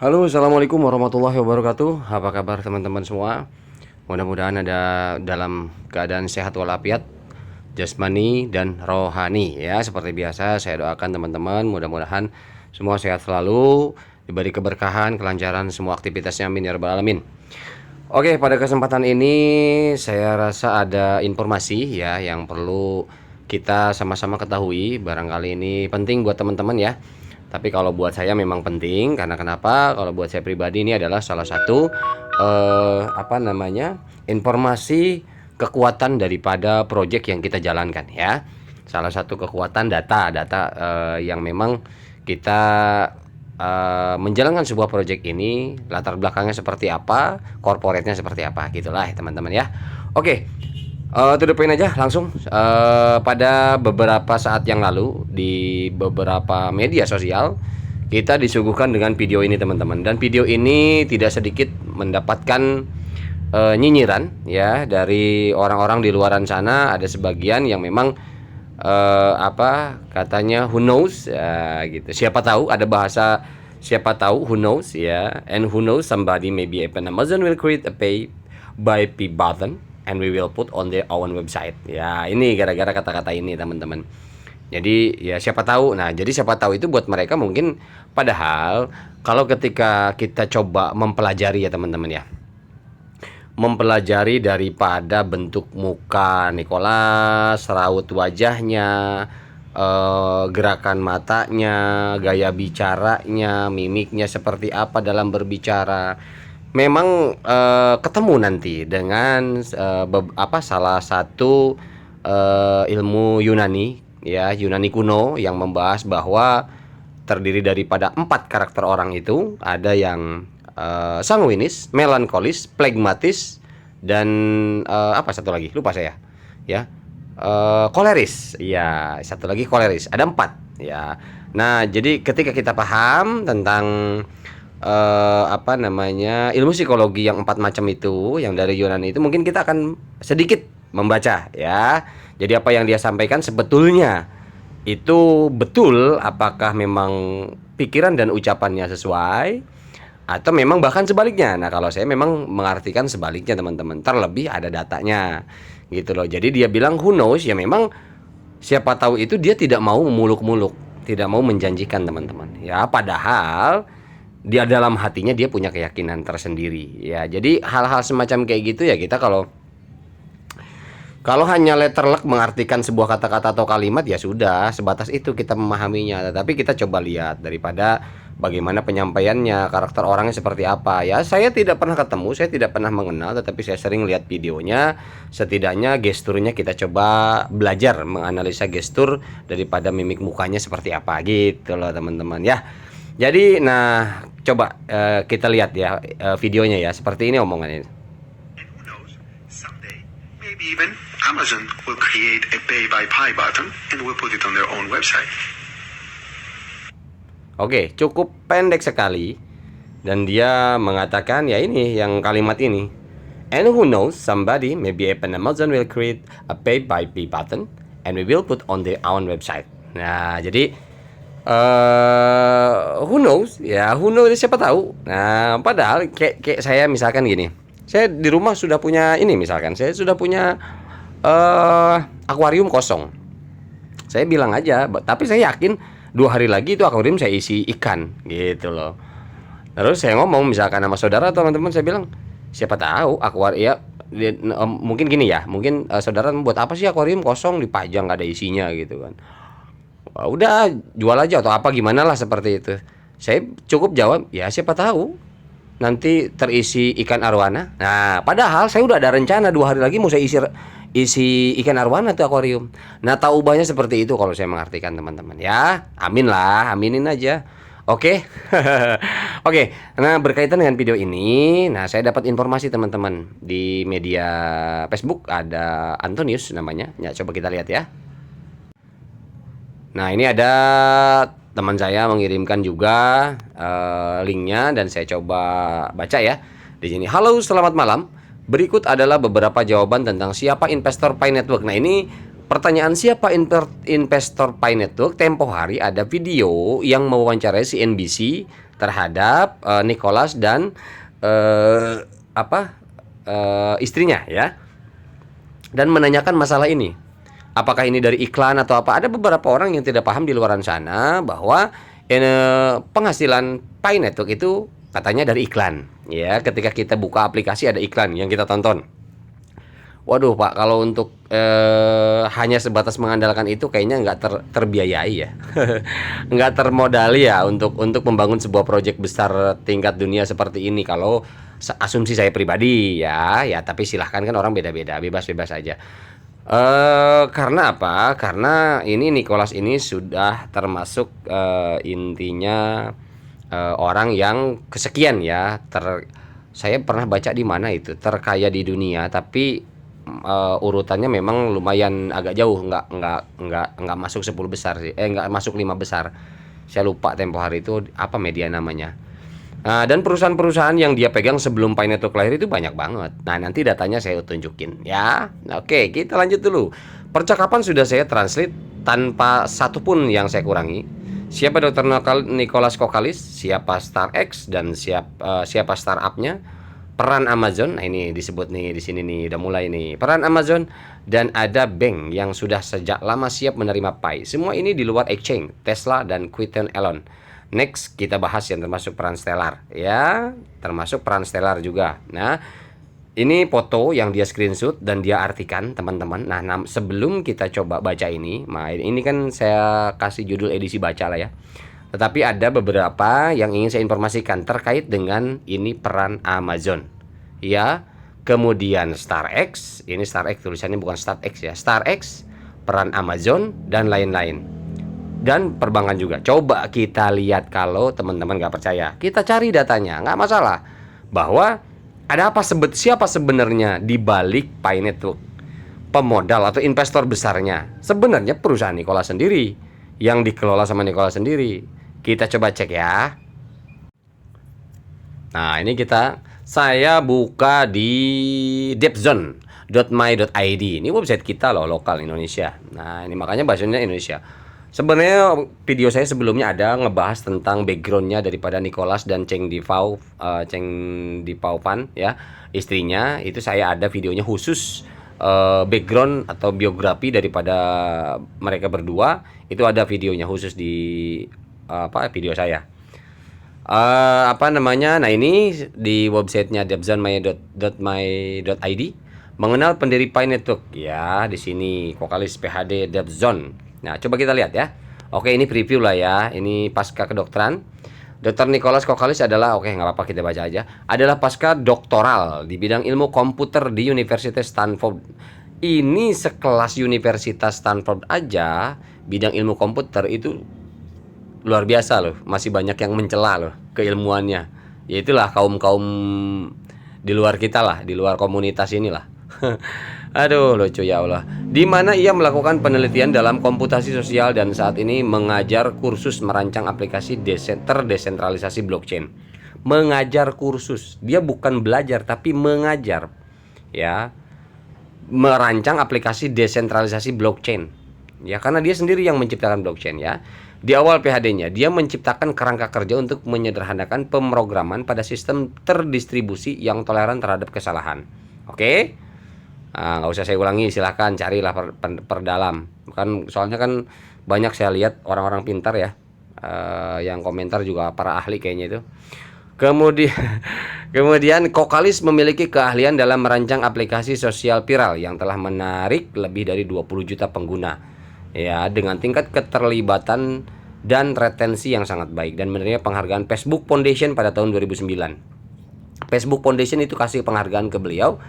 Halo, assalamualaikum warahmatullahi wabarakatuh. Apa kabar teman-teman semua? Mudah-mudahan ada dalam keadaan sehat walafiat, jasmani dan rohani ya. Seperti biasa, saya doakan teman-teman mudah-mudahan semua sehat selalu, diberi keberkahan, kelancaran semua aktivitasnya, amin ya rabbal alamin. Oke, pada kesempatan ini saya rasa ada informasi ya yang perlu kita sama-sama ketahui. Barangkali ini penting buat teman-teman ya. Tapi kalau buat saya memang penting karena kenapa? Kalau buat saya pribadi ini adalah salah satu informasi kekuatan daripada proyek yang kita jalankan ya. Salah satu kekuatan data yang memang kita menjalankan sebuah proyek ini, latar belakangnya seperti apa, corporate-nya seperti apa, gitulah ya teman-teman ya. Oke, to the point aja langsung. Pada beberapa saat yang lalu di beberapa media sosial kita disuguhkan dengan video ini teman-teman, dan video ini tidak sedikit mendapatkan nyinyiran ya dari orang-orang di luaran sana. Ada sebagian yang memang katanya who knows ya, gitu. Siapa tahu, ada bahasa siapa tahu, who knows ya, and who knows somebody maybe even Amazon will create a pay by P button and we will put on their own website. Ya, ini gara-gara kata-kata ini teman-teman. Jadi ya siapa tahu. Nah, jadi siapa tahu itu buat mereka mungkin, padahal kalau ketika kita coba mempelajari ya teman-teman ya, mempelajari daripada bentuk muka Nicholas, raut wajahnya, gerakan matanya, gaya bicaranya, mimiknya seperti apa dalam berbicara, memang ketemu nanti dengan salah satu ilmu Yunani ya, Yunani kuno, yang membahas bahwa terdiri daripada 4 karakter orang itu. Ada yang sanguinis, melankolis, phlegmatis, dan satu lagi lupa saya ya, koleris ya, satu lagi koleris. Ada 4 ya. Nah, jadi ketika kita paham tentang ilmu psikologi yang 4 macam itu yang dari Yunani itu, mungkin kita akan sedikit membaca ya. Jadi apa yang dia sampaikan sebetulnya itu betul, apakah memang pikiran dan ucapannya sesuai, atau memang bahkan sebaliknya. Nah, kalau saya memang mengartikan sebaliknya teman-teman, terlebih ada datanya gitu loh. Jadi dia bilang who knows, ya memang siapa tahu itu dia tidak mau muluk-muluk, tidak mau menjanjikan teman-teman ya, padahal dia dalam hatinya dia punya keyakinan tersendiri ya. Jadi hal-hal semacam kayak gitu ya, kita kalau hanya letter luck mengartikan sebuah kata-kata atau kalimat, ya sudah sebatas itu kita memahaminya. Tetapi kita coba lihat daripada bagaimana penyampaiannya, karakter orangnya seperti apa ya. Saya tidak pernah ketemu, saya tidak pernah mengenal, tetapi saya sering lihat videonya. Setidaknya gesturnya kita coba belajar menganalisa gestur daripada mimik mukanya seperti apa gitu loh teman-teman ya. Jadi nah coba kita lihat ya videonya ya, seperti ini omongannya. Maybe even Amazon will create a pay by Pi button and will put it on their own website. Oke, cukup pendek sekali, dan dia mengatakan ya ini yang kalimat ini. And who knows, somebody, maybe even Amazon will create a pay by P button and we will put on their own website. Nah, jadi who knows ya, who knows, siapa tahu. Nah, padahal kayak saya misalkan gini. Saya di rumah sudah punya ini, misalkan saya sudah punya akuarium kosong. Saya bilang aja, tapi saya yakin 2 hari lagi itu akuarium saya isi ikan gitu loh. Terus saya ngomong misalkan sama saudara atau teman-teman, saya bilang siapa tahu akuarium ya, mungkin gini ya, mungkin saudara buat apa sih akuarium kosong dipajang gak ada isinya gitu kan. Udah jual aja atau apa gimana lah seperti itu. Saya cukup jawab ya siapa tahu nanti terisi ikan arwana. Nah, padahal saya udah ada rencana 2 hari lagi mau saya isi ikan arwana tuh akuarium. Nah, tahu ubahnya seperti itu kalau saya mengartikan teman-teman ya. Amin lah, aminin aja. Oke. Oke. Nah, berkaitan dengan video ini, nah saya dapat informasi teman-teman di media Facebook, ada Antonius namanya. Ya, coba kita lihat ya. Nah, ini ada teman saya mengirimkan juga linknya, dan saya coba baca ya di sini. Halo, selamat malam. Berikut adalah beberapa jawaban tentang siapa investor Pi Network. Nah, ini Pertanyaan siapa investor Pi Network? Tempo hari ada video yang mewawancarai CNBC terhadap Nicholas dan istrinya ya, dan menanyakan masalah ini. Apakah ini dari iklan atau apa? Ada beberapa orang yang tidak paham di luaran sana bahwa penghasilan Pi Network itu katanya dari iklan. Ya, ketika kita buka aplikasi ada iklan yang kita tonton. Waduh Pak, kalau untuk hanya sebatas mengandalkan itu kayaknya nggak terbiayai ya, nggak termodali ya untuk membangun sebuah proyek besar tingkat dunia seperti ini. Kalau asumsi saya pribadi ya, tapi silahkan, kan orang beda-beda, bebas-bebas aja. Karena apa? Karena ini Nicholas ini sudah termasuk intinya orang yang kesekian ya. Saya pernah baca di mana itu, terkaya di dunia, tapi urutannya memang lumayan agak jauh, nggak masuk 10 besar sih, nggak masuk 5 besar. Saya lupa tempo hari itu apa media namanya. Dan perusahaan-perusahaan yang dia pegang sebelum Pi Network lahir itu banyak banget. Nah, nanti datanya saya tunjukin ya. Oke, kita lanjut dulu. Percakapan sudah saya translate tanpa satupun yang saya kurangi. Siapa Dr. Nicholas Kokalis, siapa StarX, dan siapa startupnya, peran Amazon. Nah, ini disebut nih di sini nih, udah mulai nih. Peran Amazon, dan ada bank yang sudah sejak lama siap menerima Pi. Semua ini di luar exchange, Tesla dan Quinton Elon. Next kita bahas yang termasuk peran Stellar ya, termasuk peran Stellar juga. Nah, ini foto yang dia screenshot dan dia artikan teman-teman. Nah, sebelum kita coba baca ini kan saya kasih judul edisi baca lah ya. Tetapi ada beberapa yang ingin saya informasikan terkait dengan ini peran Amazon ya. Kemudian StarX, ini StarX tulisannya bukan StarX ya, StarX, peran Amazon dan lain-lain. Dan perbankan juga. Coba kita lihat, kalau teman-teman nggak percaya, kita cari datanya, nggak masalah. Bahwa ada apa, siapa sebenarnya di balik Pi Network, pemodal atau investor besarnya. Sebenarnya perusahaan Nicholas sendiri, yang dikelola sama Nicholas sendiri. Kita coba cek ya. Nah, ini saya buka di depzone.my.id. Ini website kita loh, lokal Indonesia. Nah, ini makanya bahasanya Indonesia. Sebenarnya video saya sebelumnya ada ngebahas tentang backgroundnya daripada Nicholas dan Cheng Dipao Van ya, istrinya. Itu saya ada videonya khusus background atau biografi daripada mereka berdua. Itu ada videonya khusus di video saya. Nah, ini di websitenya depzone.my.id, mengenal pendiri Pi Network ya. Di sini Kokalis PhD Depzone. Nah, coba kita lihat ya. Oke, ini preview lah ya. Ini pasca kedokteran. Dr. Nicholas Kokalis adalah, nggak apa-apa kita baca aja. Adalah pasca doktoral di bidang ilmu komputer di Universitas Stanford. Ini sekelas Universitas Stanford aja, bidang ilmu komputer itu luar biasa loh. Masih banyak yang mencela loh keilmuannya. Ya itulah kaum-kaum di luar kita lah, di luar komunitas inilah. Aduh, lucu ya Allah. Di mana ia melakukan penelitian dalam komputasi sosial dan saat ini mengajar kursus merancang aplikasi terdesentralisasi blockchain. Mengajar kursus. Dia bukan belajar tapi mengajar. Ya. Merancang aplikasi desentralisasi blockchain. Ya, karena dia sendiri yang menciptakan blockchain ya. Di awal PhD-nya, dia menciptakan kerangka kerja untuk menyederhanakan pemrograman pada sistem terdistribusi yang toleran terhadap kesalahan. Oke? Nggak usah saya ulangi, silahkan carilah perdalam. Soalnya kan banyak saya lihat orang-orang pintar ya, yang komentar juga para ahli kayaknya itu. Kemudian Kokalis memiliki keahlian dalam merancang aplikasi sosial viral yang telah menarik lebih dari 20 juta pengguna ya, dengan tingkat keterlibatan dan retensi yang sangat baik, dan menerima penghargaan Facebook Foundation pada tahun 2009. Facebook Foundation itu kasih penghargaan ke beliau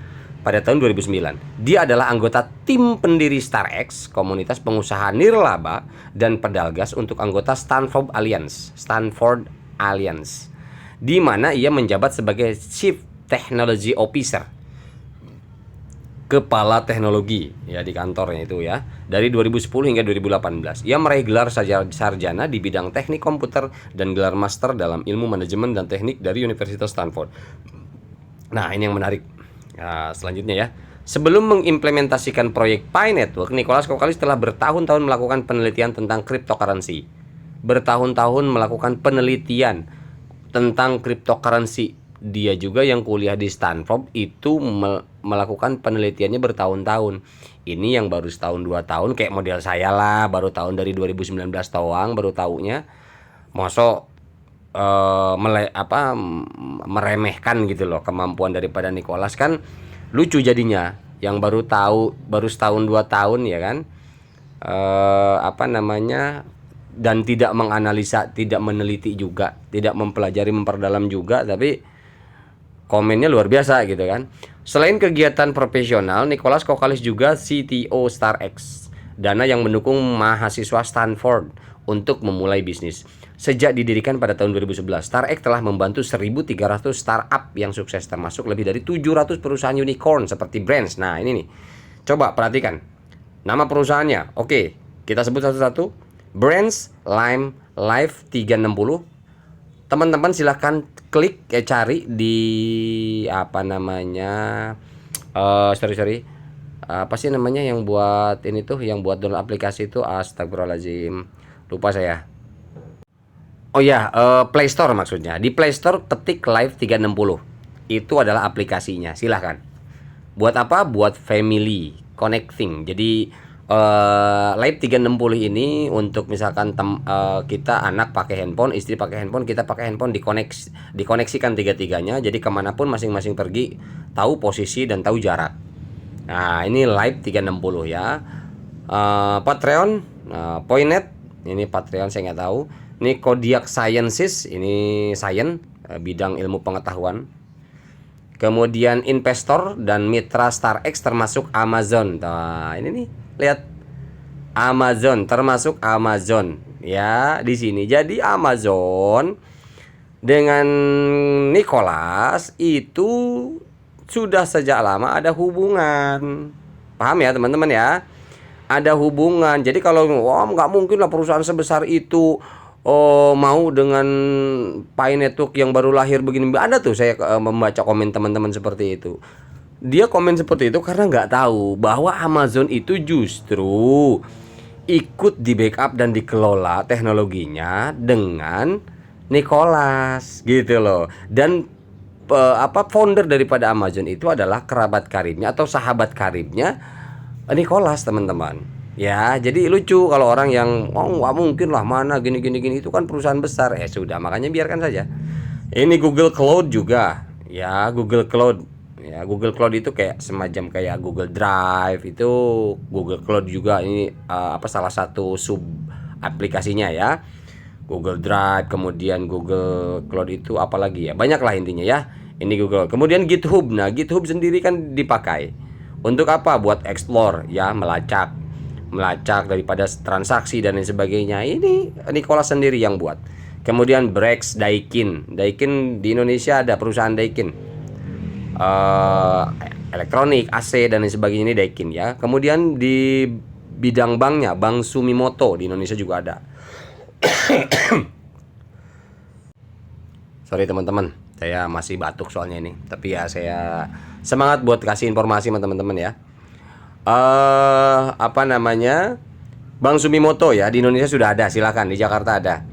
pada tahun 2009. Dia adalah anggota tim pendiri StarX, komunitas pengusaha nirlaba dan pedal gas untuk anggota Stanford Alliance, di mana ia menjabat sebagai Chief Technology Officer, kepala teknologi ya di kantornya itu ya, dari 2010 hingga 2018. Ia meraih gelar sarjana di bidang teknik komputer dan gelar master dalam ilmu manajemen dan teknik dari Universitas Stanford. Nah, ini yang menarik. Nah, selanjutnya ya, Sebelum mengimplementasikan proyek Pi Network, Nicholas Kokalis telah bertahun-tahun melakukan penelitian tentang cryptocurrency. Bertahun-tahun melakukan penelitian tentang cryptocurrency. Dia juga yang kuliah di Stanford itu melakukan penelitiannya bertahun-tahun. Ini yang baru setahun 2 tahun kayak model saya lah, baru tahun dari 2019 doang baru taunya. Mosok meremehkan gitu loh kemampuan daripada Nicholas, kan lucu jadinya. Yang baru tahu baru setahun 2 tahun ya kan, dan tidak menganalisa, tidak meneliti juga, tidak mempelajari, memperdalam juga, tapi komennya luar biasa gitu kan. Selain kegiatan profesional, Nicholas Kokalis juga CTO StarX, dana yang mendukung mahasiswa Stanford untuk memulai bisnis. Sejak didirikan pada tahun 2011, StarX telah membantu 1.300 startup yang sukses, termasuk lebih dari 700 perusahaan unicorn seperti Brands. Nah ini nih, coba perhatikan nama perusahaannya. Oke, kita sebut satu-satu. Brands, Lime, Live 360. Teman-teman silahkan klik, cari di apa sih namanya yang buat ini tuh, yang buat download aplikasi itu, astagfirullahaladzim, lupa saya. Oh ya, Play Store maksudnya. Di Play Store ketik Live 360. Itu adalah aplikasinya. Silahkan. Buat apa? Buat family connecting. Jadi Live 360 ini untuk misalkan kita anak pakai handphone, istri pakai handphone, kita pakai handphone, dikoneksikan tiga-tiganya. Jadi kemanapun masing-masing pergi, tahu posisi dan tahu jarak. Nah ini Live 360 ya. Patreon, Poinet, ini Patreon saya nggak tahu. Ini Kodiak Sciences, ini science, bidang ilmu pengetahuan. Kemudian investor dan mitra StarX termasuk Amazon. Nah, ini nih, lihat Amazon, termasuk Amazon ya di sini. Jadi Amazon dengan Nicholas itu sudah sejak lama ada hubungan. Paham ya teman-teman ya? Ada hubungan. Jadi kalau nggak mungkin lah perusahaan sebesar itu mau dengan Pi Network yang baru lahir begini. Ada tuh saya membaca komen teman-teman seperti itu. Dia komen seperti itu karena nggak tahu bahwa Amazon itu justru ikut di backup dan dikelola teknologinya dengan Nicholas gitu loh. Dan founder daripada Amazon itu adalah kerabat karibnya atau sahabat karibnya Nicholas, teman-teman. Ya, jadi lucu kalau orang yang nggak mungkin lah, mana gini itu kan perusahaan besar. Sudah, makanya biarkan saja. Ini Google Cloud juga. Ya, Google Cloud. Ya, Google Cloud itu kayak semacam kayak Google Drive, itu Google Cloud juga. Ini salah satu sub aplikasinya ya. Google Drive, kemudian Google Cloud itu apalagi ya. Banyak lah intinya ya. Ini Google. Kemudian GitHub. Nah, GitHub sendiri kan dipakai untuk apa? Buat explore ya, melacak daripada transaksi dan lain sebagainya. Ini Nicholas sendiri yang buat. Kemudian Brex, Daikin di Indonesia ada perusahaan Daikin, elektronik, AC dan lain sebagainya, ini Daikin ya. Kemudian di bidang banknya, Bank Sumitomo di Indonesia juga ada. Sorry teman-teman, saya masih batuk soalnya ini. Tapi ya saya semangat buat kasih informasi teman-teman ya. Bank Sumitomo ya di Indonesia sudah ada, silakan, di Jakarta ada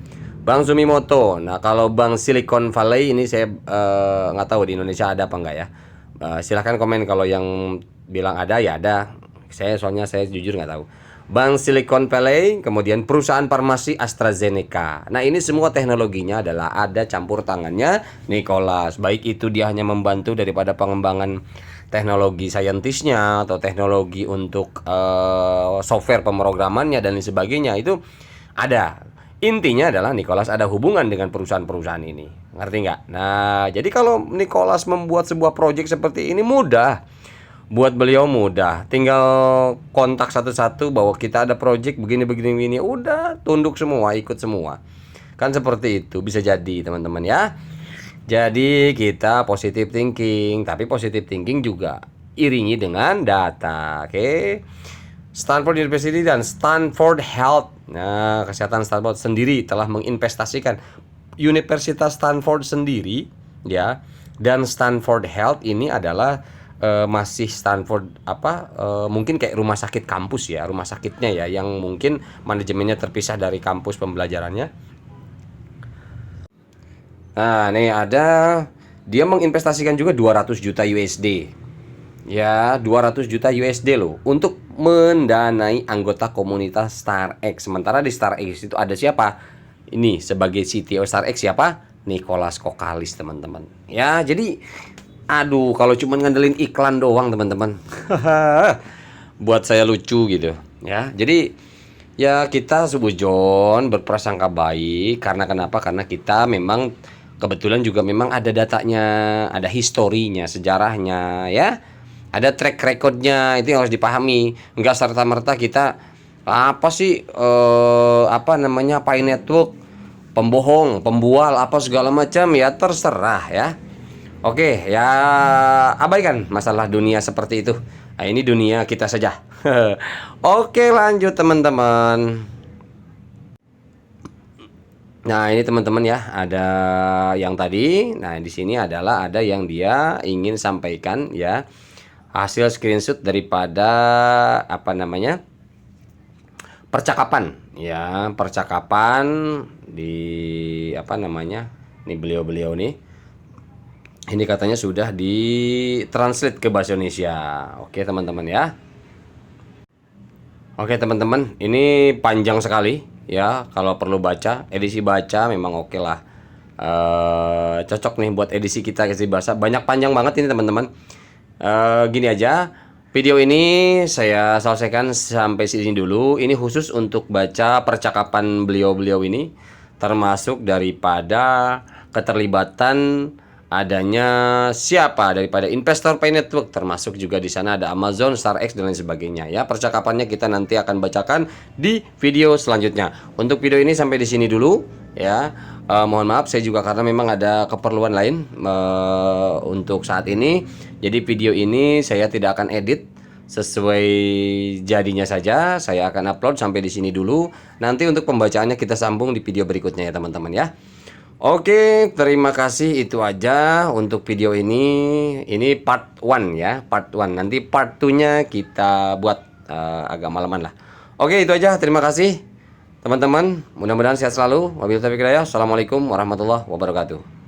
Bank Sumitomo. Nah kalau Bank Silicon Valley ini saya nggak tahu di Indonesia ada apa enggak ya. Silakan komen kalau yang bilang ada ya ada. Soalnya saya jujur nggak tahu. Bank Silicon Valley, kemudian perusahaan farmasi AstraZeneca. Nah ini semua teknologinya adalah ada campur tangannya Nicholas. Baik itu dia hanya membantu daripada pengembangan teknologi saintisnya atau teknologi untuk software pemrogramannya dan lain sebagainya, itu ada. Intinya adalah Nicholas ada hubungan dengan perusahaan-perusahaan ini, ngerti nggak? Nah jadi kalau Nicholas membuat sebuah proyek seperti ini mudah, buat beliau mudah, tinggal kontak satu-satu bahwa kita ada proyek begini, udah tunduk semua, ikut semua, kan seperti itu bisa jadi teman-teman ya. Jadi kita positive thinking, tapi positive thinking juga iringi dengan data. Oke. Stanford University dan Stanford Health. Nah, kesehatan Stanford sendiri telah menginvestasikan Universitas Stanford sendiri ya. Dan Stanford Health ini adalah masih Stanford mungkin kayak rumah sakit kampus ya, rumah sakitnya ya, yang mungkin manajemennya terpisah dari kampus pembelajarannya. Nah, nih ada dia menginvestasikan juga 200 juta USD. Ya, 200 juta USD loh untuk mendanai anggota komunitas StarX. Sementara di StarX itu ada siapa? Ini sebagai CTO StarX siapa? Nicholas Kokalis, teman-teman. Ya, jadi aduh, kalau cuma ngandelin iklan doang, teman-teman. Buat saya lucu gitu, ya. Jadi ya kita subujon berprasangka baik karena kenapa? Karena kita memang kebetulan juga memang ada datanya, ada historinya, sejarahnya ya. Ada track recordnya, itu yang harus dipahami. Enggak serta-merta kita apa sih apa namanya Pi Network pembohong, pembual apa segala macam ya terserah ya. Oke, ya abaikan masalah dunia seperti itu. Nah, ini dunia kita saja. Oke, lanjut teman-teman. Nah, ini teman-teman ya, ada yang tadi. Nah, di sini adalah ada yang dia ingin sampaikan ya. Hasil screenshot daripada apa namanya? Percakapan ya, percakapan di apa namanya? Nih beliau-beliau nih. Ini katanya sudah ditranslate ke bahasa Indonesia. Oke, teman-teman ya. Oke teman-teman, ini panjang sekali ya. Kalau perlu baca, edisi baca memang oke lah. Cocok nih buat edisi kita edisi bahasa. Banyak panjang banget ini teman-teman. Gini aja, video ini saya selesaikan sampai sini dulu. Ini khusus untuk baca percakapan beliau-beliau ini, termasuk daripada keterlibatan adanya siapa daripada investor Pi Network, termasuk juga di sana ada Amazon, StarX dan lain sebagainya ya. Percakapannya kita nanti akan bacakan di video selanjutnya. Untuk video ini sampai di sini dulu ya. Mohon maaf saya juga karena memang ada keperluan lain untuk saat ini. Jadi video ini saya tidak akan edit, sesuai jadinya saja saya akan upload sampai di sini dulu. Nanti untuk pembacaannya kita sambung di video berikutnya ya teman-teman ya. Oke, terima kasih, itu aja untuk video ini. Ini part 1 ya, part 1. Nanti part 2-nya kita buat agak malaman lah. Oke, itu aja. Terima kasih teman-teman. Mudah-mudahan sehat selalu. Wabillahi taufiq hidayah. Assalamualaikum warahmatullahi wabarakatuh.